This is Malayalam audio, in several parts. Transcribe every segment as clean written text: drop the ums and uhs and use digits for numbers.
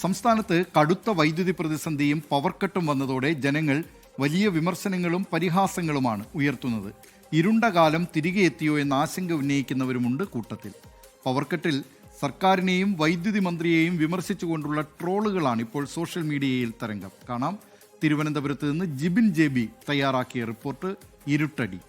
സംസ്ഥാനത്ത് കടുത്ത വൈദ്യുതി പ്രതിസന്ധിയും പവർ കട്ടും വന്നതോടെ ജനങ്ങൾ വലിയ വിമർശനങ്ങളും പരിഹാസങ്ങളുമാണ് ഉയർത്തുന്നത്. ഇരുണ്ട കാലം തിരികെ എത്തിയോ എന്ന ആശങ്ക ഉന്നയിക്കുന്നവരുമുണ്ട് കൂട്ടത്തിൽ. പവർ കട്ടിൽ സർക്കാരിനെയും വൈദ്യുതി മന്ത്രിയെയും വിമർശിച്ചുകൊണ്ടുള്ള ട്രോളുകളാണ് ഇപ്പോൾ സോഷ്യൽ മീഡിയയിൽ തരംഗം. കാണാം, തിരുവനന്തപുരത്ത് നിന്ന് ജിബിൻ ജെബി തയ്യാറാക്കിയ റിപ്പോർട്ട് ഇരുട്ടടി.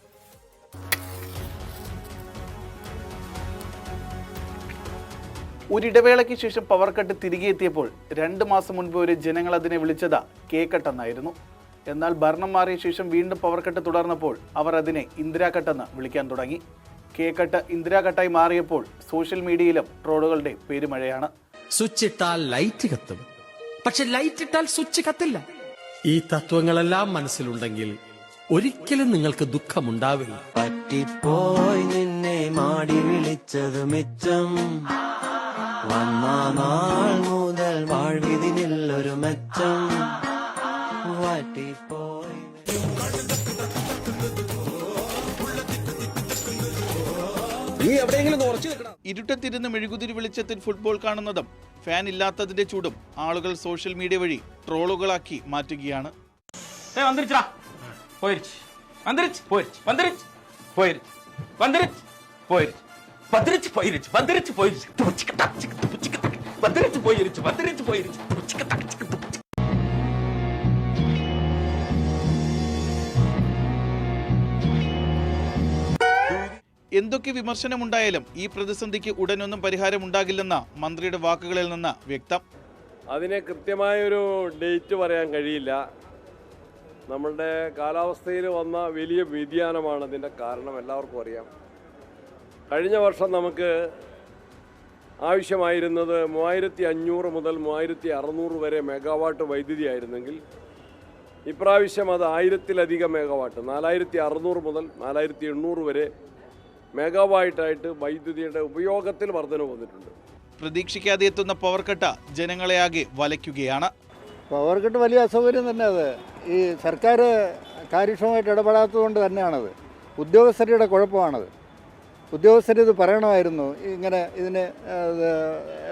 ഒരിടവേളയ്ക്ക് ശേഷം പവർ കട്ട് തിരികെ എത്തിയപ്പോൾ 2 മാസം മുൻപ് വരെ ജനങ്ങൾ അതിനെ വിളിച്ചത് കേക്കട്ടെന്നായിരുന്നു. എന്നാൽ ഭരണം മാറിയ ശേഷം വീണ്ടും പവർ കട്ട് തുടർന്നപ്പോൾ അവർ അതിനെ ഇന്ദിരാകട്ടെന്ന് വിളിക്കാൻ തുടങ്ങി. കേക്കട്ട് ഇന്ദിരാകട്ടായി മാറിയപ്പോൾ സോഷ്യൽ മീഡിയയിലും ട്രോളുകളുടെ പെരുമഴയാണ്. സ്വിച്ച് ഇട്ടാൽ ലൈറ്റ് കത്തും, പക്ഷെ ലൈറ്റ് ഇട്ടാൽ സ്വിച്ച് കത്തില്ല. ഈ തത്വങ്ങളെല്ലാം മനസ്സിലുണ്ടെങ്കിൽ ഒരിക്കലും നിങ്ങൾക്ക് ദുഃഖമുണ്ടാവില്ല. പറ്റിപ്പോയി നിന്നെ മാടി വിളിച്ചത് മിച്ചം, വന്ന നാൾ മുതൽ വാഴ്വിതിനില്ലൊരു മെച്ചം. പറ്റിപ്പോയി ഇരുട്ടത്തിരുന്ന് മെഴുകുതിരി വെളിച്ചത്തിൽ ഫുട്ബോൾ കാണുന്നതും ഫാൻ ഇല്ലാത്തതിന്റെ ചൂടും ആളുകൾ സോഷ്യൽ മീഡിയ വഴി ട്രോളുകളാക്കി മാറ്റുകയാണ്. എന്തൊക്കെ വിമർശനമുണ്ടായാലും ഈ പ്രതിസന്ധിക്ക് ഉടനൊന്നും പരിഹാരമുണ്ടാകില്ലെന്ന മന്ത്രിയുടെ വാക്കുകളിൽ നിന്ന് വ്യക്തം. അതിന് കൃത്യമായൊരു ഡേറ്റ് പറയാൻ കഴിയില്ല. നമ്മളുടെ കാലാവസ്ഥയിൽ വന്ന വലിയ വ്യതിയാനമാണ് അതിൻ്റെ കാരണം, എല്ലാവർക്കും അറിയാം. കഴിഞ്ഞ വർഷം നമുക്ക് ആവശ്യമായിരുന്നത് 3500 മുതൽ 3600 വരെ മെഗാവാട്ട് വൈദ്യുതി ആയിരുന്നെങ്കിൽ ഇപ്രാവശ്യം അത് 1000-ലധികം മെഗാവാട്ട്, 4600 മുതൽ 4800 വരെ മെഗാവാട്ടായിട്ട് വൈദ്യുതിയുടെ ഉപയോഗത്തിൽ വർധന വന്നിട്ടുണ്ട്. പ്രതീക്ഷിക്കാതെ എത്തുന്ന പവർ കട്ട് ജനങ്ങളെ ആകെ വലയ്ക്കുകയാണ്. പവർ കട്ട് വലിയ അസൗകര്യം തന്നെ. അത് ഈ സർക്കാർ കാര്യക്ഷമമായിട്ട് ഇടപെടാത്തതുകൊണ്ട് തന്നെയാണത്. ഉദ്യോഗസ്ഥരുടെ കുഴപ്പമാണത്. ഉദ്യോഗസ്ഥരിത് പറയണമായിരുന്നു, ഇങ്ങനെ ഇതിന്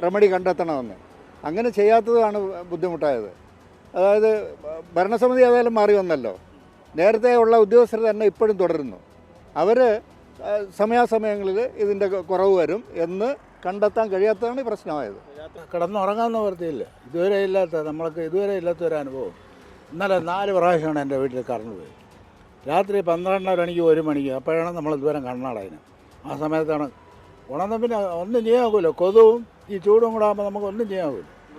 റെമഡി കണ്ടെത്തണമെന്ന്. അങ്ങനെ ചെയ്യാത്തതാണ് ബുദ്ധിമുട്ടായത്. അതായത് ഭരണസമിതി ഏതായാലും മാറി വന്നല്ലോ. നേരത്തെ ഉള്ള ഉദ്യോഗസ്ഥർ തന്നെ ഇപ്പോഴും തുടരുന്നു. അവർ സമയാസമയങ്ങളിൽ ഇതിൻ്റെ കുറവ് വരും എന്ന് കണ്ടെത്താൻ കഴിയാത്തതാണ് ഈ പ്രശ്നമായത്. കിടന്നുറങ്ങാൻ നിവൃത്തിയില്ല. നമ്മൾക്ക് ഇതുവരെ ഇല്ലാത്ത ഒരു അനുഭവം. ഇന്നലെ 4 പ്രാവശ്യമാണ് എൻ്റെ വീട്ടിൽ കറണ്ട് പോയി. രാത്രി 12 മണിക്ക് 1 മണിക്ക്, അപ്പോഴാണ് നമ്മൾ ഇതുവരെ കണ്ണടയുന്നത്. ആ സമയത്താണ് ഉണർന്ന പിന്നെ ഒന്നും ചെയ്യാൻ കൊതുവും ഈ ചൂടും കൂടെ ആകുമ്പോൾ നമുക്ക് ഒന്നും ചെയ്യാൻ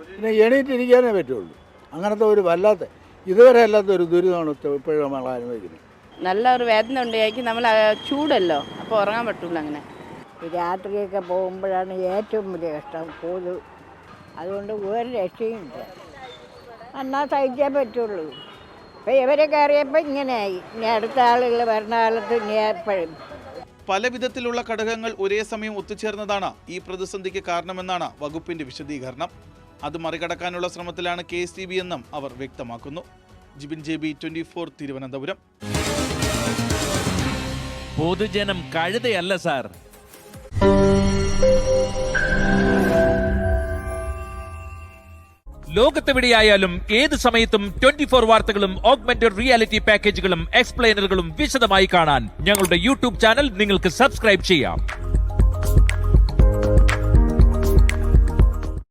പിന്നെ എണീറ്റിരിക്കാനേ പറ്റുള്ളൂ. അങ്ങനത്തെ ഒരു വല്ലാത്ത ഇതുവരെ അല്ലാത്ത ഒരു ദുരിതമാണ് ഇപ്പോഴും നമ്മൾ അനുഭവിക്കുന്നത്. നല്ല ഒരു വേദന ഉണ്ടായിരിക്കും. നമ്മൾ ചൂടല്ലോ, അപ്പോൾ ഉറങ്ങാൻ പറ്റില്ല. അങ്ങനെ രാത്രിയൊക്കെ പോകുമ്പോഴാണ് ഏറ്റവും വലിയ കഷ്ടം. കൊതു, അതുകൊണ്ട് ഒരു രക്ഷയുമില്ല. എന്നാൽ സഹിക്കാൻ പറ്റുള്ളൂ. ഇപ്പം ഇവരെ കയറിയപ്പോൾ ഇങ്ങനെയായി. ഇനി അടുത്ത ആളുകൾ വരുന്ന കാലത്ത് ഇനി എപ്പോഴും പല വിധത്തിലുള്ള ഘടകങ്ങൾ ഒരേ സമയം ഒത്തുചേർന്നതാണ് ഈ പ്രതിസന്ധിക്ക് കാരണമെന്നാണ് വകുപ്പിന്റെ വിശദീകരണം. അത് മറികടക്കാനുള്ള ശ്രമത്തിലാണ് KSTB എന്നും അവർ വ്യക്തമാക്കുന്നു. ജിബിൻ JB, 24 തിരുവനന്തപുരം. പൊതുജനം കഴുതയല്ല സാർ. ലോകത്തെവിടെയായാലും ഏത് സമയത്തും 24 വാർത്തകളും ഓഗ്മെന്റഡ് റിയാലിറ്റി പാക്കേജുകളും എക്സ്പ്ലെയിനറുകളും വിശദമായി കാണാൻ ഞങ്ങളുടെ YouTube ചാനൽ നിങ്ങൾക്ക് സബ്സ്ക്രൈബ് ചെയ്യാം.